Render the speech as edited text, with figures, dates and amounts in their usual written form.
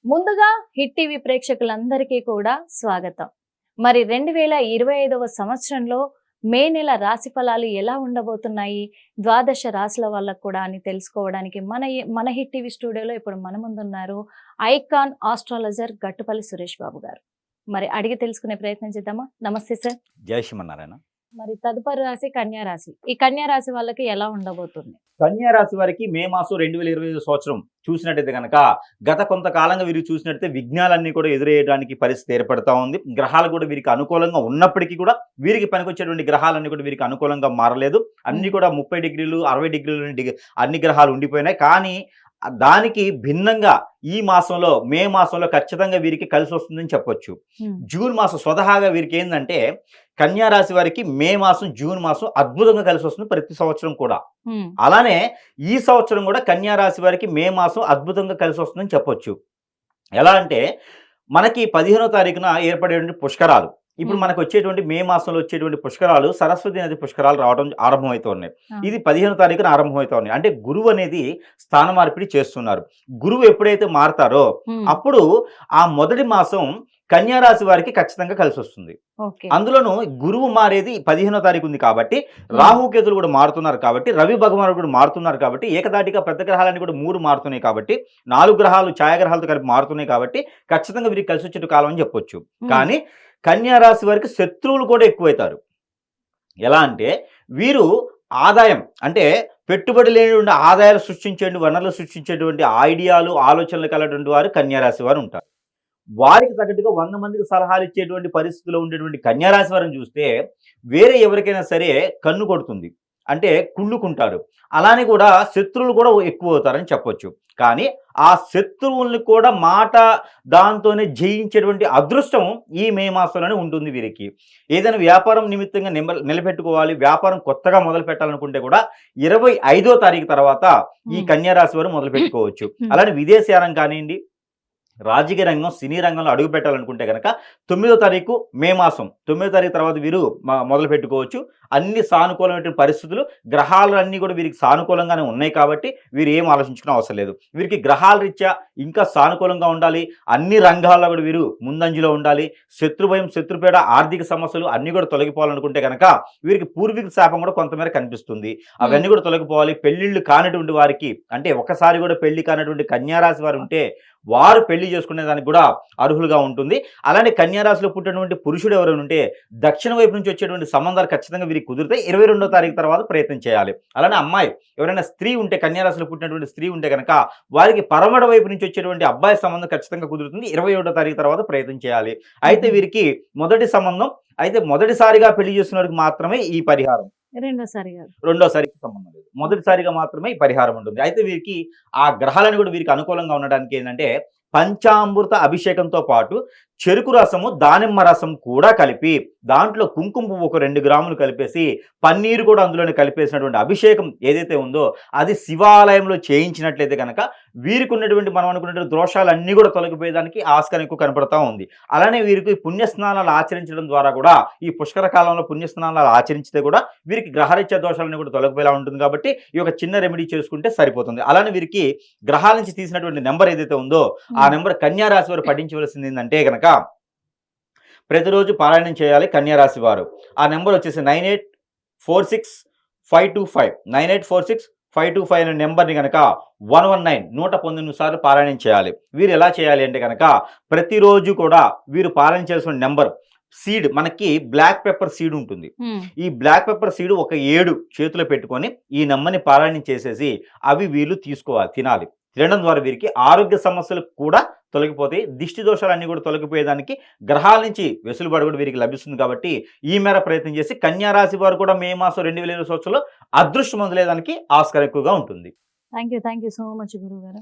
ముందుగా hit TV ప్రేక్షకులందరికీ కూడా స్వాగతం. మరి 2025వ సంవత్సరంలో మే నెల రాశి ఫలాలు ఎలా ఉండబోతున్నాయి, ద్వాదశ రాశుల వాళ్ళకు కూడా అని తెలుసుకోవడానికి మన హిట్ టీవీ స్టూడియోలో ఇప్పుడు మన ముందున్నారు ఐకాన్ ఆస్ట్రాలజర్ గట్టుపల్లి సురేష్ బాబు గారు. మరి అడిగి తెలుసుకునే ప్రయత్నం చేద్దామా? నమస్తే సార్. జై శ్రీమన్నారాయణ. మరి తదుపరి రాశి కన్యా రాశి. ఈ కన్యా రాశి వాళ్ళకి ఎలా ఉండబోతుంది? కన్యా రాశి వారికి మే మాసం 2025 సంవత్సరం చూసినట్టయితే కనుక గత కొంతకాలంగా వీరికి చూసినట్టయితే విఘ్నాలన్నీ కూడా ఎదురయ్యడానికి పరిస్థితి ఏర్పడతా ఉంది. గ్రహాలు కూడా వీరికి అనుకూలంగా ఉన్నప్పటికీ కూడా వీరికి పనికొచ్చేటువంటి గ్రహాలన్నీ కూడా వీరికి అనుకూలంగా మారలేదు. అన్ని కూడా 30 డిగ్రీలు 60 డిగ్రీలు అన్ని గ్రహాలు ఉండిపోయినాయి. కానీ దానికి భిన్నంగా ఈ మాసంలో మే మాసంలో ఖచ్చితంగా వీరికి కలిసి వస్తుందని చెప్పొచ్చు. జూన్ మాసం స్వతహాగా వీరికి ఏంటంటే కన్యా రాశి వారికి మే మాసం జూన్ మాసం అద్భుతంగా కలిసి వస్తుంది ప్రతి సంవత్సరం కూడా. అలానే ఈ సంవత్సరం కూడా కన్యా రాశి వారికి మే మాసం అద్భుతంగా కలిసి వస్తుందని చెప్పొచ్చు. ఎలా అంటే మనకి 15వ తారీఖున ఏర్పడేటువంటి పుష్కరాలు, ఇప్పుడు మనకు వచ్చేటువంటి మే మాసంలో వచ్చేటువంటి పుష్కరాలు సరస్వతి నది పుష్కరాలు రావడం ఆరంభమవుతున్నాయి. ఇది 15వ తారీఖున ఆరంభమవుతున్నాయి. అంటే గురువు అనేది స్థాన మార్పిడి చేస్తున్నారు. గురువు ఎప్పుడైతే మారతారో అప్పుడు ఆ మొదటి మాసం కన్యా రాశి వారికి ఖచ్చితంగా కలిసి వస్తుంది. అందులోనూ గురువు మారేది 15వ తారీఖు ఉంది కాబట్టి, రాహుకేతులు కూడా మారుతున్నారు కాబట్టి, రవి భగవానుడు కూడా మారుతున్నారు కాబట్టి, ఏకదాటిగా పెద్ద గ్రహాలన్నీ కూడా 3 మారుతున్నాయి కాబట్టి, 4 గ్రహాలు ఛాయాగ్రహాలతో కలిపి మారుతున్నాయి కాబట్టి ఖచ్చితంగా వీరికి కలిసి వచ్చే కాలం అని చెప్పొచ్చు. కానీ కన్యా రాశి వారికి శత్రువులు కూడా ఎక్కువవుతారు. ఎలా అంటే వీరు ఆదాయం అంటే పెట్టుబడి లేనిటువంటి ఆదాయాలు సృష్టించేటువంటి వనరులు సృష్టించేటువంటి ఐడియాలు ఆలోచనలు కలటువంటి వారు కన్యా రాశి వారు ఉంటారు. వారికి తగ్గట్టుగా 100 మందికి సలహాలు ఇచ్చేటువంటి పరిస్థితిలో ఉండేటువంటి కన్యా రాశి వారిని చూస్తే వేరే ఎవరికైనా సరే కన్ను కొడుతుంది, అంటే కుళ్ళుకుంటారు. అలానే కూడా శత్రువులు కూడా ఎక్కువ అవుతారని చెప్పొచ్చు. కానీ ఆ శత్రువుల్ని కూడా మాట దాంతోనే జయించేటువంటి అదృష్టం ఈ మే మాసంలోనే ఉంటుంది వీరికి. ఏదైనా వ్యాపారం నిమిత్తంగా నిలబెట్టుకోవాలి, వ్యాపారం కొత్తగా మొదలు పెట్టాలనుకుంటే కూడా 25వ తారీఖు తర్వాత ఈ కన్యా రాశి వారు మొదలు పెట్టుకోవచ్చు. అలానే విదేశీయానం కానివ్వండి, రాజకీయ రంగం, సినీ రంగంలో అడుగు పెట్టాలనుకుంటే కనుక 9వ తారీఖు మే మాసం 9వ తారీఖు తర్వాత వీరు మొదలు పెట్టుకోవచ్చు. అన్ని సానుకూలమైన పరిస్థితులు, గ్రహాలన్నీ కూడా వీరికి సానుకూలంగానే ఉన్నాయి కాబట్టి వీరు ఏం ఆలోచించుకునే అవసరం లేదు. వీరికి గ్రహాల రీత్యా ఇంకా సానుకూలంగా ఉండాలి, అన్ని రంగాల్లో కూడా వీరు ముందంజలో ఉండాలి, శత్రుభయం శత్రుపేడ ఆర్థిక సమస్యలు అన్ని కూడా తొలగిపోవాలనుకుంటే కనుక వీరికి పూర్వీక శాపం కూడా కొంతమేర కనిపిస్తుంది. అవన్నీ కూడా తొలగిపోవాలి. పెళ్లిళ్ళు కానటువంటి వారికి, అంటే ఒకసారి కూడా పెళ్లి కానటువంటి కన్యా రాశి వారు ఉంటే వారు పెళ్లి చేసుకునే దానికి కూడా అర్హులుగా ఉంటుంది. అలానే కన్యా రాశిలో పుట్టినటువంటి పురుషుడు ఎవరైనా ఉంటే దక్షిణ వైపు నుంచి వచ్చేటువంటి సంబంధాలు ఖచ్చితంగా వీరికి కుదిరితే 22వ తారీఖు తర్వాత ప్రయత్నం చేయాలి. అలానే అమ్మాయి ఎవరైనా స్త్రీ ఉంటే, కన్యా రాశిలో పుట్టినటువంటి స్త్రీ ఉంటే కనుక వారికి పరమడ వైపు నుంచి వచ్చేటువంటి అబ్బాయి సంబంధం ఖచ్చితంగా కుదురుతుంది. 21వ తారీఖు తర్వాత ప్రయత్నం చేయాలి. అయితే వీరికి మొదటి సంబంధం అయితే మొదటిసారిగా పెళ్లి చేస్తున్నవారికి మాత్రమే ఈ పరిహారం, రెండోసారికి సంబంధం లేదు, మొదటిసారిగా మాత్రమే ఈ పరిహారం ఉంటుంది. అయితే వీరికి ఆ గ్రహాలను కూడా వీరికి అనుకూలంగా ఉండడానికి ఏంటంటే పంచామృత అభిషేకంతో పాటు చెరుకు రసము, దానిమ్మ రసం కూడా కలిపి దాంట్లో కుంకుమ పువ్వు ఒక 2 గ్రాములు కలిపేసి పన్నీరు కూడా అందులోనే కలిపేసినటువంటి అభిషేకం ఏదైతే ఉందో అది శివాలయంలో చేయించినట్లయితే కనుక వీరికి ఉన్నటువంటి మనం అనుకున్నటువంటి దోషాలన్నీ కూడా తొలగిపోయేదానికి ఆస్కారం ఎక్కువ కనపడతా ఉంది. అలానే వీరికి పుణ్యస్నానాలు ఆచరించడం ద్వారా కూడా, ఈ పుష్కర కాలంలో పుణ్యస్నానాలు ఆచరించితే కూడా వీరికి గ్రహరీత్యా దోషాలన్నీ కూడా తొలగిపోయేలా ఉంటుంది. కాబట్టి ఈ ఒక చిన్న రెమెడీ చేసుకుంటే సరిపోతుంది. అలానే వీరికి గ్రహాల నుంచి తీసినటువంటి నెంబర్ ఏదైతే ఉందో ఆ నెంబర్ కన్యా రాశి వారు పఠించవలసింది ఏంటంటే కనుక ప్రతిరోజు పారాయణం చేయాలి కన్యా రాశి వారు. ఆ నెంబర్ వచ్చేసి 9846 525 అనే నెంబర్ని కనుక 119 సార్లు పారాయణం చేయాలి. వీరు ఎలా చేయాలి అంటే కనుక ప్రతిరోజు కూడా వీరు పారాయణ చేసిన నెంబర్ సీడ్, మనకి బ్లాక్ పెప్పర్ సీడ్ ఉంటుంది. ఈ బ్లాక్ పెప్పర్ సీడ్ ఒక 7 చేతిలో పెట్టుకొని ఈ నెంబర్ని పారాయణం చేసేసి అవి వీళ్ళు తీసుకోవాలి, తినాలి. తినడం ద్వారా వీరికి ఆరోగ్య సమస్యలు కూడా తొలగిపోతాయి, దిష్టి దోషాలన్నీ కూడా తొలగిపోయేదానికి గ్రహాల నుంచి వెసులుబాటు కూడా వీరికి లభిస్తుంది. కాబట్టి ఈ మేర ప్రయత్నం చేసి కన్యా రాశి వారు కూడా మే మాసం 2025 సంవత్సరంలో అదృష్టం మొదలయ్యేదానికి ఆస్కారం ఎక్కువగా ఉంటుంది. థ్యాంక్ యూ సో మచ్ గురువు గారు.